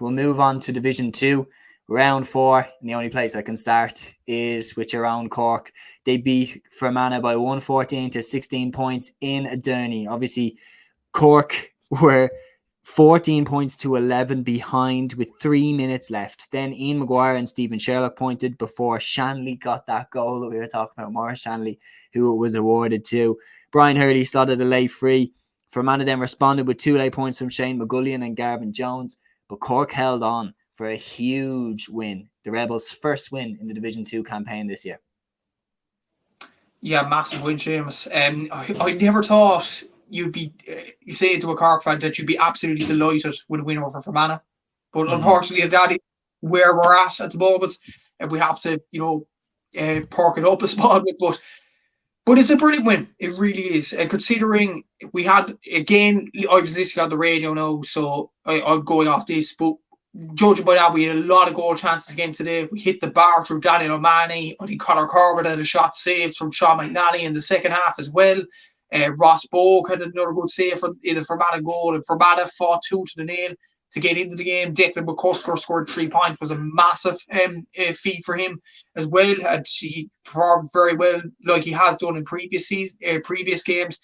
We'll move on to Division 2. Round 4, and the only place I can start is with your own Cork. They beat Fermanagh by 114 to 16 points in Aderney. Obviously, Cork were 14 points to 11 behind with 3 minutes left. Then Ian Maguire and Stephen Sherlock pointed before Shanley got that goal that we were talking about, Maurice Shanley, who it was awarded to. Brian Hurley slotted a late free. Fermanagh then responded with 2 late points from Shane McGullion and Garvin Jones, but Cork held on for a huge win. The Rebels' first win in the Division 2 campaign this year. Yeah, massive win, Seamus. I never thought you'd be, you say it to a Cork fan, that you'd be absolutely delighted with a win over Fermanagh. But unfortunately, that is where we're at the moment. And we have to, perk it up a small bit. But it's a brilliant win. It really is. Considering we had, again, I was listening on the radio now, so I'm going off this, but judging by that, we had a lot of goal chances again today. We hit the bar through Daniel O'Mahony. I think Conor Corbett had a shot saved from Sean McNally in the second half as well. Ross Bogue had another good save for the Fermanagh goal, and Fermanagh fought 2-0 to get into the game. Declan McCusker scored 3 points. It was a massive feat for him as well. And he performed very well, like he has done in previous games.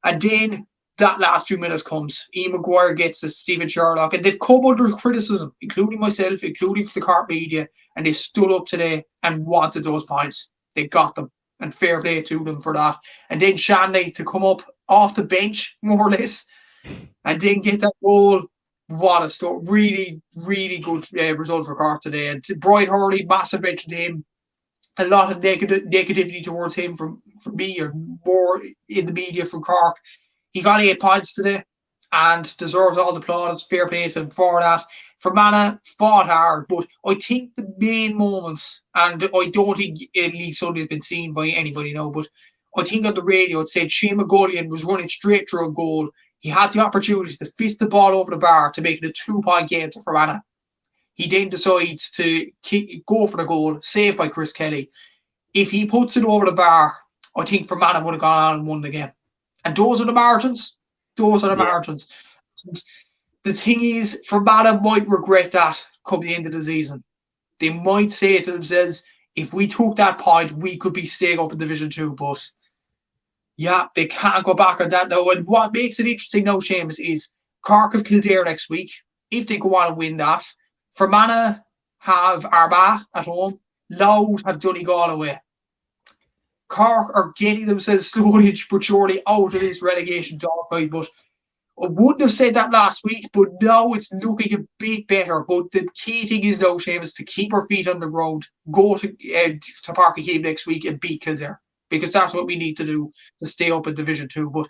And then that last 2 minutes comes. Ian Maguire gets to Stephen Sherlock, and they've come under criticism, including myself, including for the Cork media, and they stood up today and wanted those points. They got them, and fair play to them for that. And then Shanley to come up off the bench, more or less, and then get that goal. What a story. Really, really good result for Cork today. And Brian Hurley, massive mention to him. A lot of negativity towards him from me, or more in the media from Cork. He got 8 points today and deserves all the plaudits. Fair play to him for that. Fermanagh fought hard, but I think the main moments, and I don't think League Sunday has been seen by anybody now, but I think on the radio it said Shane McGullion was running straight through a goal. He had the opportunity to fist the ball over the bar to make it a 2-point game to Fermanagh. He then decides to go for the goal, saved by Chris Kelly. If he puts it over the bar, I think Fermanagh would have gone on and won the game. And those are the margins. Margins. And the thing is, Fermanagh might regret that come the end of the season. They might say to themselves, if we took that point, we could be staying up in Division 2. But yeah, they can't go back on that now. And what makes it interesting now, Seamus, is Cork have Kildare next week. If they go on and win that, Fermanagh have Armagh at home. Louth have Donegal away. Cork are getting themselves slowly but surely out of this relegation dogfight. But I wouldn't have said that last week, but now it's looking a bit better. But the key thing is now, Seamus, to keep our feet on the ground, go to Páirc Uí Chaoimh next week and beat Kildare, because that's what we need to do to stay up in Division 2. But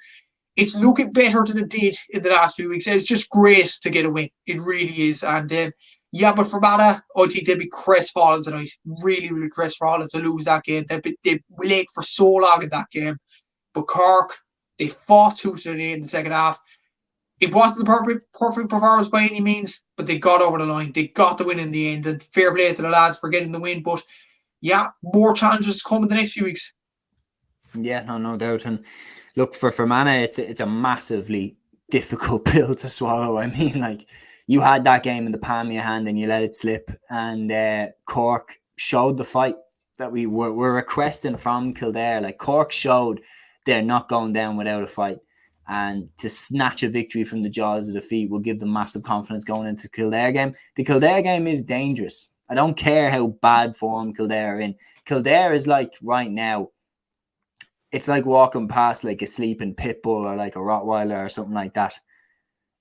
it's looking better than it did in the last few weeks. It's just great to get a win. It really is. And yeah, but Fermanagh, I think they'll be crestfallen tonight. Really, really crestfallen to lose that game. They late for so long in that game. But Cork, they fought 2-0 in the second half. It wasn't the perfect performance by any means, but they got over the line. They got the win in the end. And fair play to the lads for getting the win. But yeah, more challenges to come in the next few weeks. Yeah, no doubt. And look, for Fermanagh, it's a massively difficult pill to swallow. I mean, like, you had that game in the palm of your hand and you let it slip. And Cork showed the fight that we were requesting from Kildare. Like, Cork showed they're not going down without a fight. And to snatch a victory from the jaws of defeat will give them massive confidence going into the Kildare game. The Kildare game is dangerous. I don't care how bad form Kildare are in. Kildare is like, right now, it's like walking past like a sleeping pit bull or like a Rottweiler or something like that.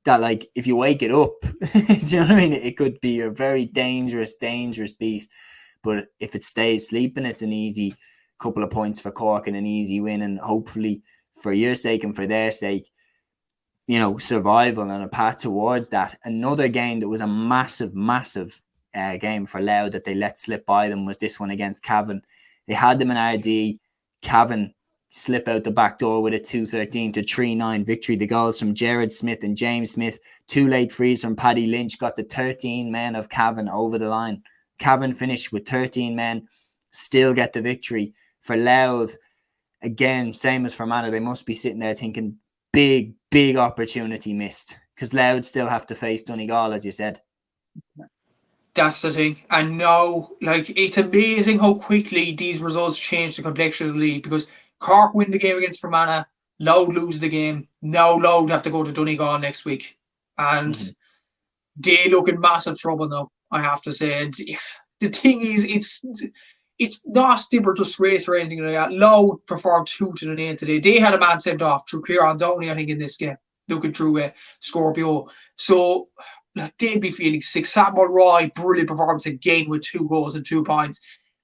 That, like, if you wake it up, do you know what I mean? It could be a very dangerous beast. But if it stays sleeping, it's an easy couple of points for Cork and an easy win. And hopefully, for your sake and for their sake, survival and a path towards that. Another game that was a massive game for Louth that they let slip by them was this one against Cavan. They had them in RD. Cavan slip out the back door with a 2-13 to 3-9 victory. The goals from Jared Smith and James Smith. 2 late frees from Paddy Lynch got the 13 men of Cavan over the line. Cavan finished with 13 men, still get the victory. For Louth, again, same as Fermanagh, they must be sitting there thinking big opportunity missed, because Louth still have to face Donegal, as you said. That's the thing. And now, like, it's amazing how quickly these results change the complexion of the league, because Cork win the game against Fermanagh, Louth lose the game. Now Louth have to go to Donegal next week. And they look in massive trouble now, I have to say. And the thing is, it's not Stibber disgrace or anything like that. Louth performed 2-0 today. They had a man sent off through Kieran Downey, I think, in this game, looking through Scorpio. So they'd be feeling sick. Sam Mulroy, brilliant performance again with 2 goals and 2 points.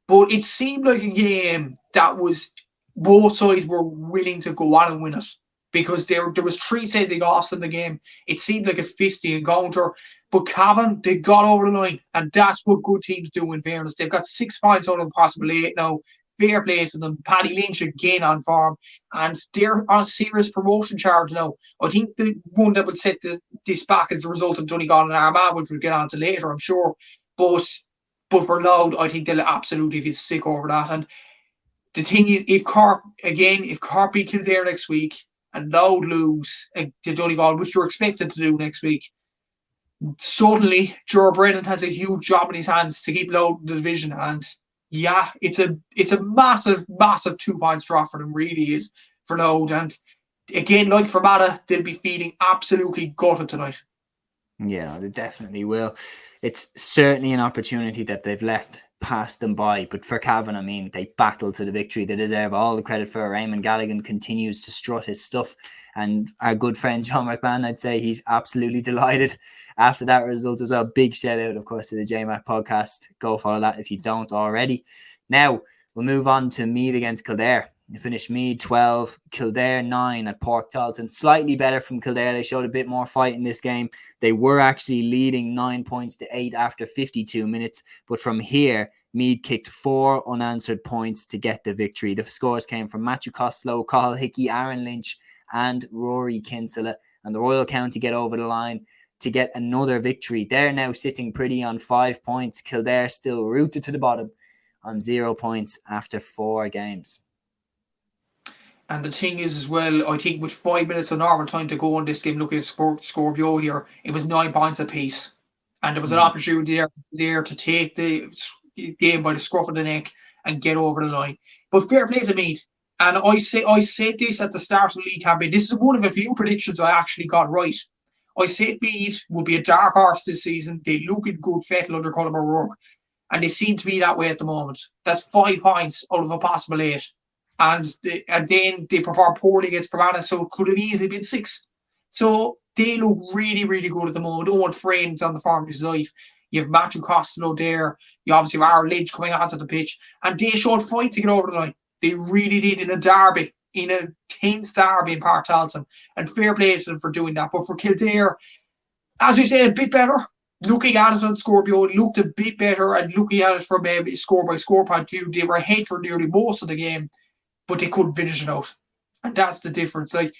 But it seemed like a game that was both sides were willing to go on and win it, because there was 3 sending offs in the game. It seemed like a fisty encounter. But Cavan, they got over the line, and that's what good teams do, in fairness. They've got 6 points out of possible 8 now. Fair play to them. Paddy Lynch again on form, and they're on a serious promotion charge now. I think the one that would set this back is the result of Donegal and Armagh, which we'll get on to later, I'm sure. But for Louth, I think they'll absolutely feel sick over that. And the thing is, if Cork beat Kildare next week and Louth lose to Donegal, which you're expected to do next week, suddenly Joe Brennan has a huge job in his hands to keep Louth in the division. And yeah, it's a massive 2 points draw for them, really is, for Louth. And again, like Fermanagh, they'll be feeling absolutely gutted tonight. Yeah, no, they definitely will. It's certainly an opportunity that they've let pass them by. But for Cavan, I mean, they battled to the victory. They deserve all the credit for it. Raymond Gallagher continues to strut his stuff. And our good friend John McMahon, I'd say he's absolutely delighted after that result as well. Big shout out, of course, to the JMac podcast. Go follow that if you don't already. Now, we'll move on to Meath against Kildare. They finished Meath 12, Kildare 9 at Pork Talton. Slightly better from Kildare. They showed a bit more fight in this game. They were actually leading 9 points to 8 after 52 minutes. But from here, Meath kicked 4 unanswered points to get the victory. The scores came from Matthew Costello, Cathal Hickey, Aaron Lynch, and Rory Kinsella. And the Royal County get over the line to get another victory. They're now sitting pretty on 5 points. Kildare still rooted to the bottom on 0 points after 4 games. And the thing is as well, I think with 5 minutes of normal time to go in this game, looking at Scorpio here, it was 9 points apiece. And there was an opportunity there to take the game by the scruff of the neck and get over the line. But fair play to Meath. And I said this at the start of the league campaign. This is one of a few predictions I actually got right. I said Meath would be a dark horse this season. They look in good fettle under Colin O'Rourke. And they seem to be that way at the moment. That's 5 points out of a possible 8. And then they perform poorly against Fermanagh, so it could have easily been 6. So they look really, really good at the moment. Owen Frane's on the form of his life. You have Matthew Costello there. You obviously have Aaron Lynch coming onto the pitch. And they showed fight to get over the line. They really did in a derby, in a tense derby in Park Talton. And fair play to them for doing that. But for Kildare, as you said, a bit better. Looking at it on Scorpio, it looked a bit better. And looking at it from a score-by-score point of view, they were ahead for nearly most of the game, but they couldn't finish it out. And that's the difference. Like,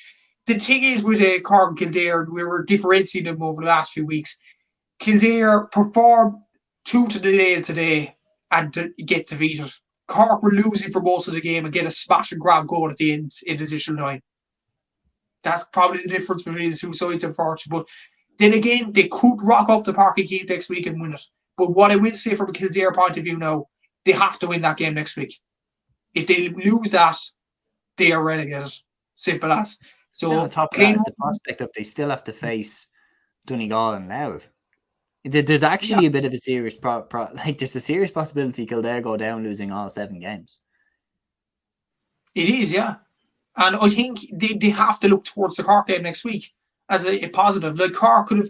the thing is with Cork and Kildare, we were differentiating them over the last few weeks. Kildare performed 2-0 today and get defeated. Cork were losing for most of the game and get a smash and grab goal at the end in additional time. That's probably the difference between the two sides, unfortunately. But then again, they could rock up the Parky Keith next week and win it. But what I will say from a Kildare point of view now, they have to win that game next week. If they lose that, they are relegated. Simple as. So on top of that is the prospect of they still have to face Donegal and Louth. There's actually a bit of a serious there's a serious possibility Kildare go down losing all 7 games. It is, yeah. And I think they have to look towards the Cork game next week as a positive. Like, Cork could have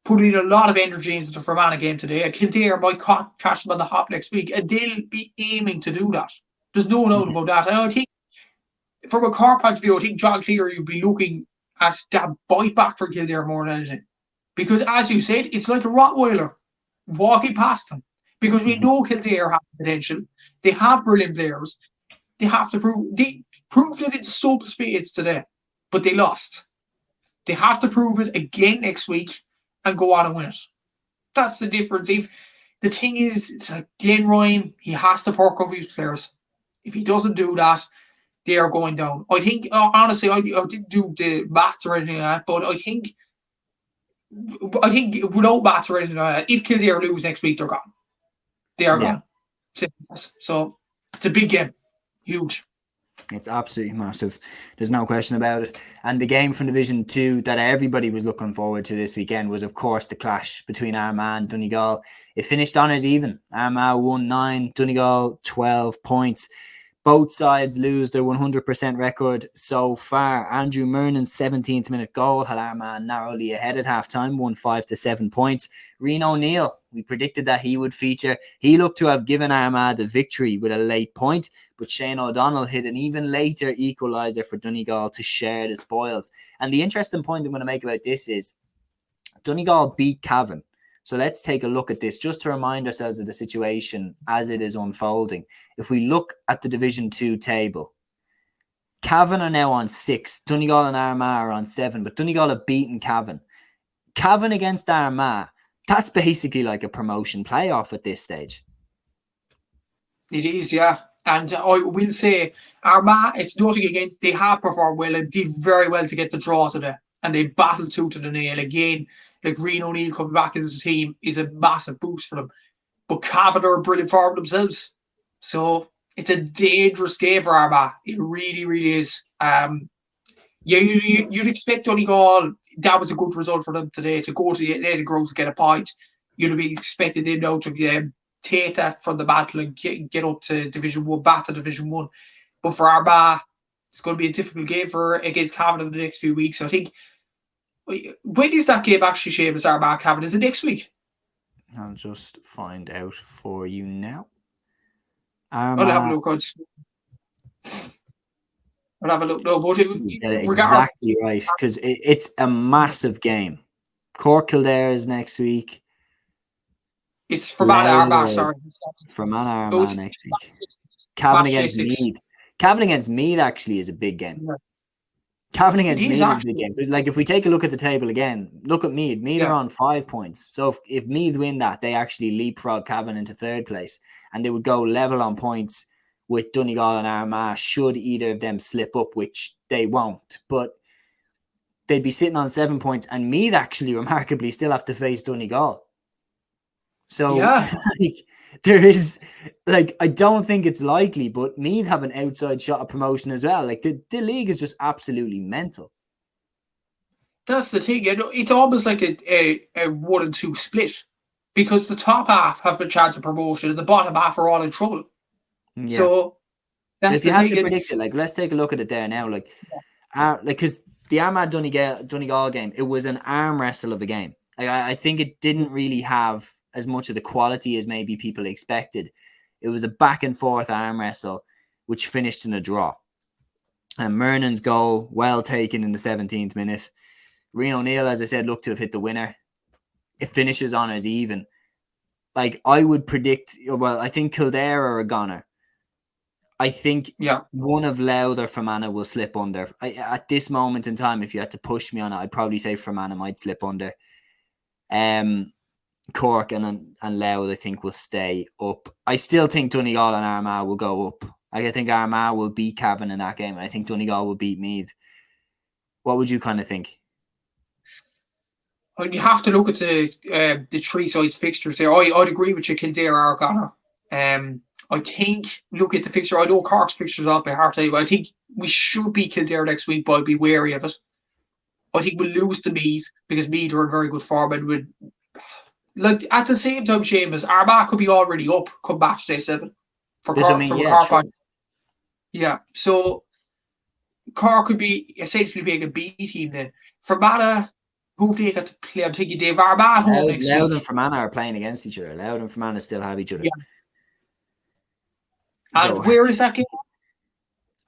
put in a lot of energy into the Fermanagh game today. And Kildare might catch them on the hop next week, and they'll be aiming to do that. There's no doubt about that. And I think from a Cork point of view, I think John Cleary you'd be looking at that bite back for Kildare more than anything. Because as you said, it's like a Rottweiler walking past them. Because we know Kildare have potential. They have brilliant players. They have to prove it in some spades today, but they lost. They have to prove it again next week and go on and win it. That's the difference. The thing is, it's like Glenn Ryan, he has to perk up his players. If he doesn't do that, they are going down. I think, honestly, I didn't do the maths or anything like that, but I think I think without bats or anything like that, if Kildare lose next week, they're gone. They are gone. So it's a big game. Huge. It's absolutely massive. There's no question about it. And the game from Division 2 that everybody was looking forward to this weekend was, of course, the clash between Armagh and Donegal. It finished honours even. Armagh won 9, Donegal 12 points. Both sides lose their 100% record so far. Andrew Mernan's 17th minute goal had Armagh narrowly ahead at half-time, won 5 to 7 points. Rian O'Neill, we predicted that he would feature. He looked to have given Armagh the victory with a late point, but Shane O'Donnell hit an even later equaliser for Donegal to share the spoils. And the interesting point I'm going to make about this is Donegal beat Cavan. So let's take a look at this just to remind ourselves of the situation as it is unfolding. If we look at the Division 2 table, Cavan are now on 6. Donegal and Armagh are on 7, but Donegal have beaten Cavan. Cavan against Armagh, that's basically like a promotion playoff at this stage. It is, yeah. And I will say, Armagh, it's nothing against, they have performed well and did very well to get the draw today. And they battled to the nail again. Like Rian O'Neill coming back into the team is a massive boost for them. But Cavan are brilliant form themselves. So it's a dangerous game for Armagh. It really, really is. You'd expect Donegal, that was a good result for them today, to go to the Native Grove to get a point. You'd be expected them now to take that from the battle and get up to Division 1, back to Division 1. But for Armagh, it's going to be a difficult game against Cavan in the next few weeks. I think, when is that game actually, Seamus, Armagh Cavan? Is it next week? I'll just find out for you now. I'll have a look. I'll have a look. No, but exactly right, because it's a massive game. Cork Kildare is next week. It's Fermanagh Armagh, sorry. Fermanagh Armagh next week. Cavan against Meath. Cavan against Meath actually is a big game. Yeah. Cavan against Meath is a big game. Like, if we take a look at the table again, look at Meath. Meath are on 5 points. So if Meath win that, they actually leapfrog Cavan into third place. And they would go level on points with Donegal and Armagh should either of them slip up, which they won't. But they'd be sitting on 7 points. And Meath actually, remarkably, still have to face Donegal. So there is, like, I don't think it's likely, but Meath have an outside shot of promotion as well. Like, the league is just absolutely mental. That's the thing. It's almost like a 1 and 2 split, because the top half have a chance of promotion and the bottom half are all in trouble. Yeah. So that's if you had to predict it, like, let's take a look at it there now. Like, because the Armagh Donegal game, it was an arm wrestle of a game. Like, I think it didn't really have as much of the quality as maybe people expected. It was a back and forth arm wrestle, which finished in a draw. And Mernan's goal, well taken in the 17th minute. Rian O'Neill, as I said, looked to have hit the winner. It finishes on as even. Like, I would predict, well, I think Kildare are a goner. I think one of Louth or Fermanagh will slip under. At this moment in time, if you had to push me on it, I'd probably say Fermanagh might slip under. Cork and Louth, I think, will stay up. I still think Donegal and Armagh will go up. I think Armagh will beat Cavan in that game, and I think Donegal will beat Meath. What would you kind of think? You have to look at the three sides fixtures there. I'd agree with you. Kildare are goner. I think, look at the fixture. I know Cork's fixtures off by heart, but I think we should beat Kildare next week, but I'd be wary of it. I think we'll lose to Meath because Meath are in very good form and would. Like, at the same time, Seamus, Armagh could be already up come match day 7 for Cork. Cork. Yeah, so Cork could be essentially being a B team then. Fermanagh, who have they got to play? I'm thinking Dave Armagh home next week. Louth and Fermanagh are playing against each other. Louth and Fermanagh still have each other. Yeah. And where is that game?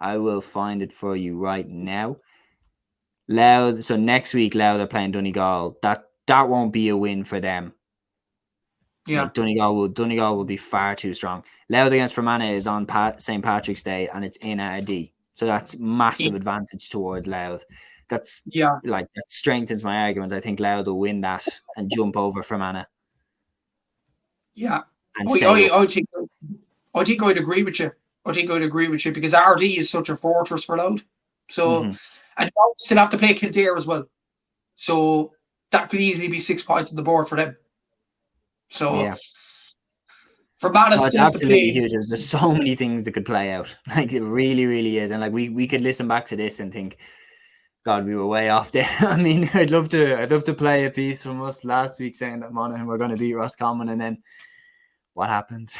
I will find it for you right now. Louth. So next week, Louth are playing Donegal. That won't be a win for them. Yeah, like, Donegal will be far too strong. Louth against Fermanagh is on St. Patrick's Day, and it's in RD, so that's massive advantage towards Louth. That's like, that strengthens my argument. I think Louth will win that and jump over Fermanagh. Yeah, I think I'd agree with you. I think I'd agree with you because RD is such a fortress for Louth. So and Louth still have to play Kildare as well. So that could easily be 6 points on the board for them. So Yeah. Fermanagh Oh, it's still have to absolutely play. huge. There's so many things that could play out. Like it really, really is. And like we could listen back to this and think, God, we were way off there. I mean, I'd love to play a piece from us last week saying that Monaghan were going to beat Roscommon, and then what happened?